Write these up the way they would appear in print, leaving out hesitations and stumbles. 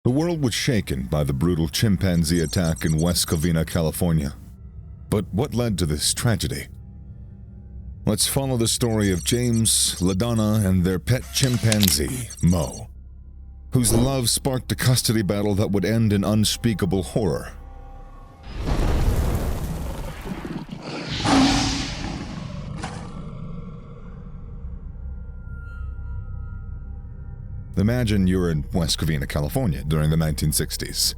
The world was shaken by the brutal chimpanzee attack in West Covina, California. But what led to this tragedy? Let's follow the story of James, LaDonna, and their pet chimpanzee, Mo, whose love sparked a custody battle that would end in unspeakable horror. Imagine you're in West Covina, California during the 1960s.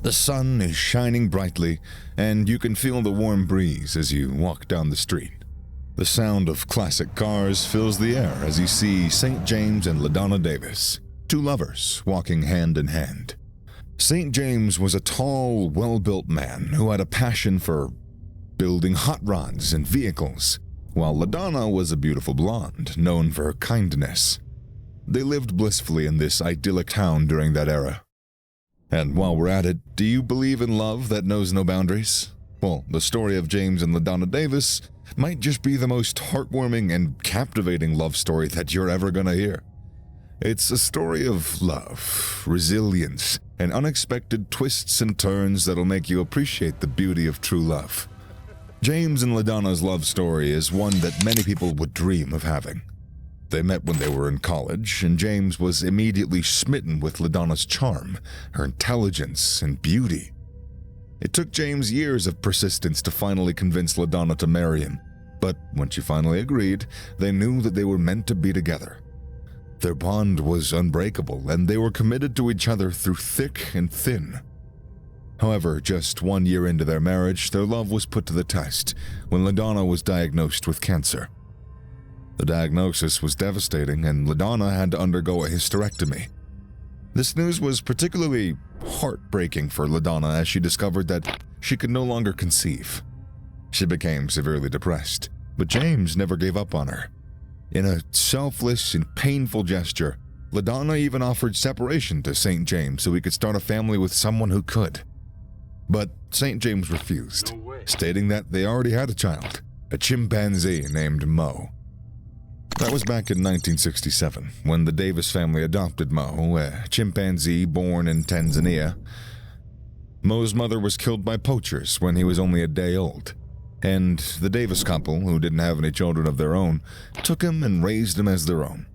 The sun is shining brightly, and you can feel the warm breeze as you walk down the street. The sound of classic cars fills the air as you see St. James and LaDonna Davis, two lovers walking hand in hand. St. James was a tall, well-built man who had a passion for building hot rods and vehicles, while LaDonna was a beautiful blonde known for her kindness. They lived blissfully in this idyllic town during that era. And while we're at it, do you believe in love that knows no boundaries? Well, the story of James and LaDonna Davis might just be the most heartwarming and captivating love story that you're ever gonna hear. It's a story of love, resilience, and unexpected twists and turns that'll make you appreciate the beauty of true love. James and LaDonna's love story is one that many people would dream of having. They met when they were in college, and James was immediately smitten with LaDonna's charm, her intelligence, and beauty. It took James years of persistence to finally convince LaDonna to marry him, but when she finally agreed, they knew that they were meant to be together. Their bond was unbreakable, and they were committed to each other through thick and thin. However, just 1 year into their marriage, their love was put to the test when LaDonna was diagnosed with cancer. The diagnosis was devastating, and LaDonna had to undergo a hysterectomy. This news was particularly heartbreaking for LaDonna as she discovered that she could no longer conceive. She became severely depressed, but James never gave up on her. In a selfless and painful gesture, LaDonna even offered separation to St. James so he could start a family with someone who could. But St. James refused, stating that they already had a child, a chimpanzee named Mo. That was back in 1967, when the Davis family adopted Mo, a chimpanzee born in Tanzania. Mo's mother was killed by poachers when he was only a day old, and the Davis couple, who didn't have any children of their own, took him and raised him as their own.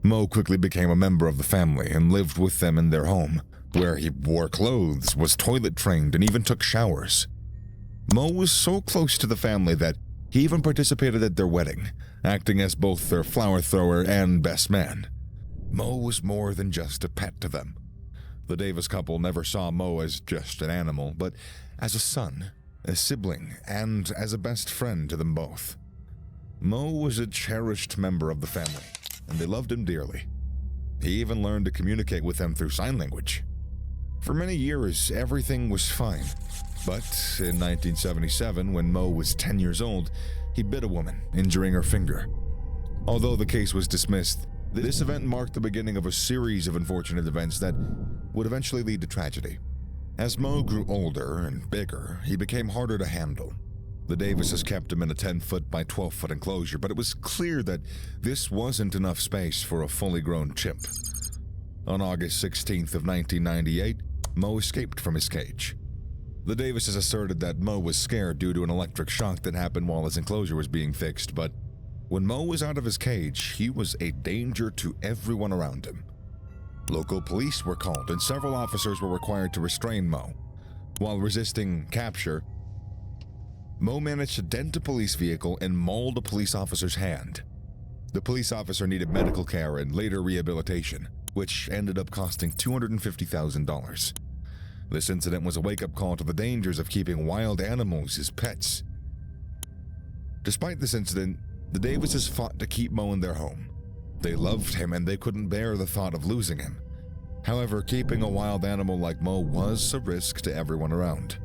Mo quickly became a member of the family and lived with them in their home, where he wore clothes, was toilet-trained, and even took showers. Mo was so close to the family that he even participated at their wedding, acting as both their flower thrower and best man. Mo was more than just a pet to them. The Davis couple never saw Mo as just an animal, but as a son, a sibling, and as a best friend to them both. Mo was a cherished member of the family, and they loved him dearly. He even learned to communicate with them through sign language. For many years, everything was fine. But in 1977, when Mo was 10 years old, he bit a woman, injuring her finger. Although the case was dismissed, this event marked the beginning of a series of unfortunate events that would eventually lead to tragedy. As Mo grew older and bigger, he became harder to handle. The Davises kept him in a 10-foot by 12-foot enclosure, but it was clear that this wasn't enough space for a fully grown chimp. On August 16th of 1998, Mo escaped from his cage. The Davises asserted that Mo was scared due to an electric shock that happened while his enclosure was being fixed, but when Mo was out of his cage, he was a danger to everyone around him. Local police were called, and several officers were required to restrain Mo. While resisting capture, Mo managed to dent a police vehicle and mauled a police officer's hand. The police officer needed medical care and later rehabilitation, which ended up costing $250,000. This incident was a wake-up call to the dangers of keeping wild animals as pets. Despite this incident, the Davises fought to keep Mo in their home. They loved him and they couldn't bear the thought of losing him. However, keeping a wild animal like Mo was a risk to everyone around.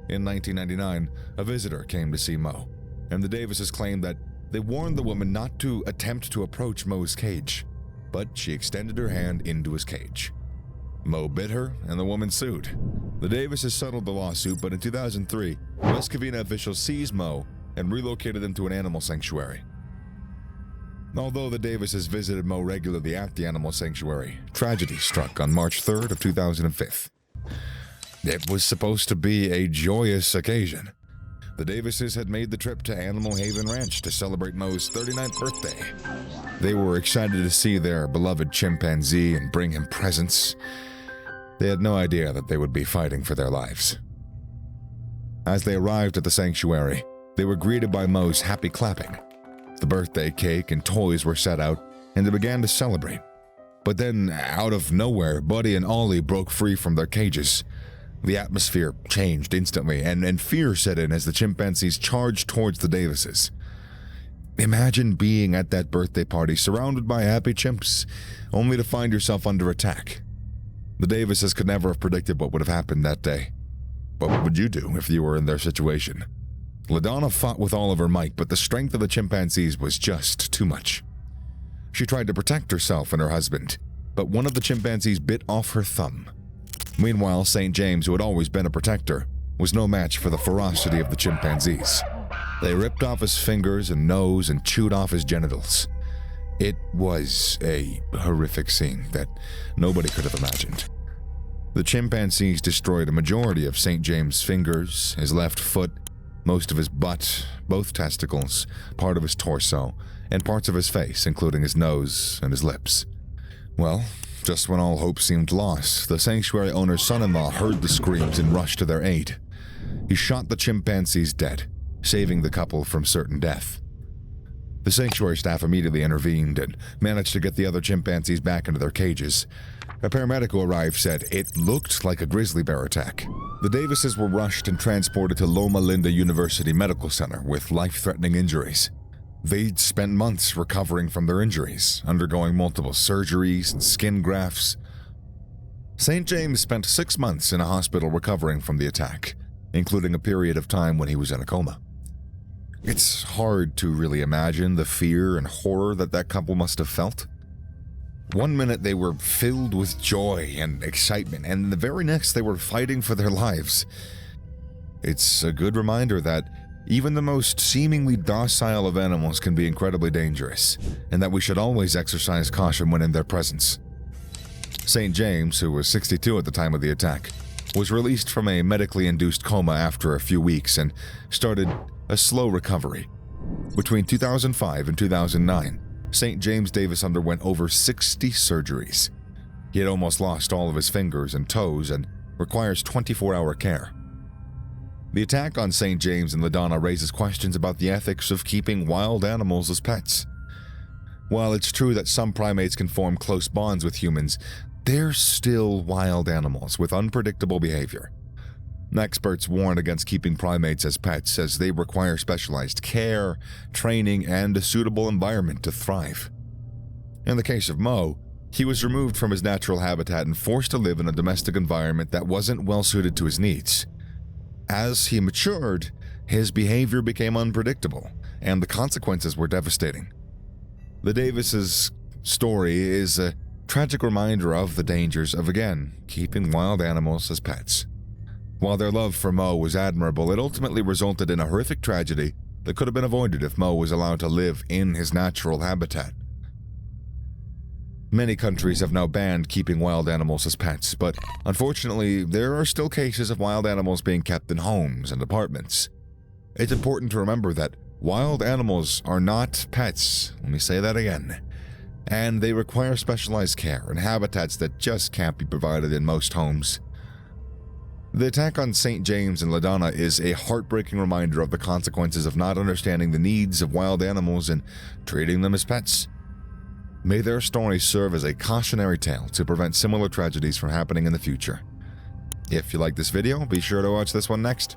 In 1999, a visitor came to see Mo, and the Davises claimed that they warned the woman not to attempt to approach Mo's cage, but she extended her hand into his cage. Mo bit her, and the woman sued. The Davises settled the lawsuit, but in 2003, West Covina officials seized Mo and relocated him to an animal sanctuary. Although the Davises visited Mo regularly at the animal sanctuary, tragedy struck on March 3rd of 2005. It was supposed to be a joyous occasion. The Davises had made the trip to Animal Haven Ranch to celebrate Mo's 39th birthday. They were excited to see their beloved chimpanzee and bring him presents. They had no idea that they would be fighting for their lives. As they arrived at the sanctuary, they were greeted by Mo's happy clapping. The birthday cake and toys were set out, and they began to celebrate. But then, out of nowhere, Buddy and Ollie broke free from their cages. The atmosphere changed instantly, and fear set in as the chimpanzees charged towards the Davises. Imagine being at that birthday party surrounded by happy chimps, only to find yourself under attack. The Davises could never have predicted what would have happened that day. But what would you do if you were in their situation? LaDonna fought with all of her might, but the strength of the chimpanzees was just too much. She tried to protect herself and her husband, but one of the chimpanzees bit off her thumb. Meanwhile, St. James, who had always been a protector, was no match for the ferocity of the chimpanzees. They ripped off his fingers and nose and chewed off his genitals. It was a horrific scene that nobody could have imagined. The chimpanzees destroyed a majority of St. James' fingers, his left foot, most of his butt, both testicles, part of his torso, and parts of his face, including his nose and his lips. Well, just when all hope seemed lost, the sanctuary owner's son-in-law heard the screams and rushed to their aid. He shot the chimpanzees dead, saving the couple from certain death. The sanctuary staff immediately intervened and managed to get the other chimpanzees back into their cages. A paramedic who arrived said it looked like a grizzly bear attack. The Davises were rushed and transported to Loma Linda University Medical Center with life-threatening injuries. They'd spent months recovering from their injuries, undergoing multiple surgeries and skin grafts. St. James spent 6 months in a hospital recovering from the attack, including a period of time when he was in a coma. It's hard to really imagine the fear and horror that couple must have felt. One minute they were filled with joy and excitement, and the very next they were fighting for their lives. It's a good reminder that even the most seemingly docile of animals can be incredibly dangerous, and that we should always exercise caution when in their presence. St. James, who was 62 at the time of the attack, was released from a medically induced coma after a few weeks and started a slow recovery. Between 2005 and 2009, St. James Davis underwent over 60 surgeries. He had almost lost all of his fingers and toes and requires 24-hour care. The attack on St. James and LaDonna raises questions about the ethics of keeping wild animals as pets. While it's true that some primates can form close bonds with humans, they're still wild animals with unpredictable behavior. Experts warn against keeping primates as pets as they require specialized care, training, and a suitable environment to thrive. In the case of Mo, he was removed from his natural habitat and forced to live in a domestic environment that wasn't well suited to his needs. As he matured, his behavior became unpredictable, and the consequences were devastating. The Davises' story is a tragic reminder of the dangers of, again, keeping wild animals as pets. While their love for Mo was admirable, it ultimately resulted in a horrific tragedy that could have been avoided if Mo was allowed to live in his natural habitat. Many countries have now banned keeping wild animals as pets, but unfortunately, there are still cases of wild animals being kept in homes and apartments. It's important to remember that wild animals are not pets, let me say that again, and they require specialized care and habitats that just can't be provided in most homes. The attack on St. James and LaDonna is a heartbreaking reminder of the consequences of not understanding the needs of wild animals and treating them as pets. May their story serve as a cautionary tale to prevent similar tragedies from happening in the future. If you like this video, be sure to watch this one next.